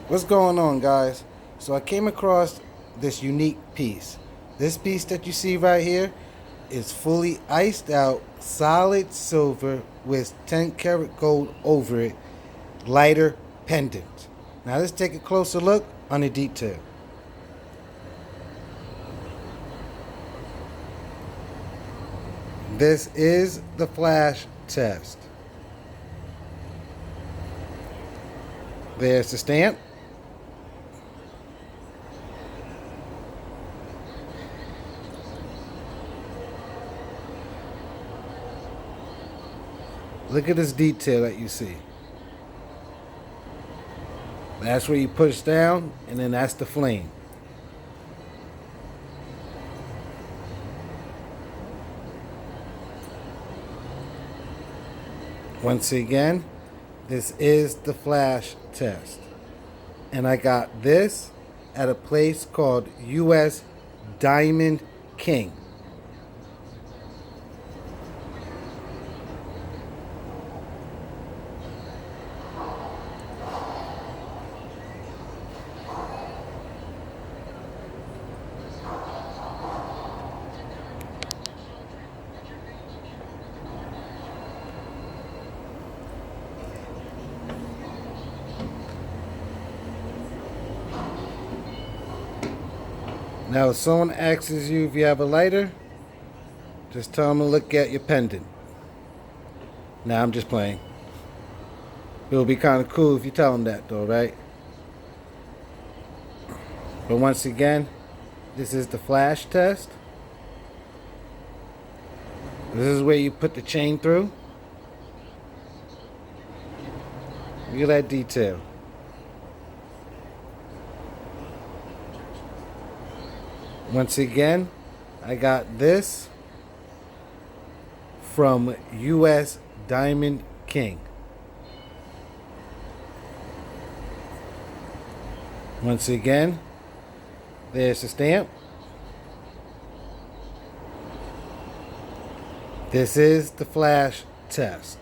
What's going on, guys? So I came across this unique piece. This piece that you see right here is fully iced out solid silver with 10 karat gold over it, lighter pendant. Now let's take a closer look on the detail. This is the flash test. There's the stamp. Look at this detail that you see. That's where you push down, and then that's the flame. Once again, this is the flash test. And I got this at a place called US Diamond King. Now, if someone asks you if you have a lighter, just tell them to look at your pendant. Now, I'm just playing. It would be kind of cool if you tell them that, though, right? But once again, this is the flash test. This is where you put the chain through. Look at that detail. Once again, I got this from US Diamond King. Once again, there's the stamp. This is the flash test.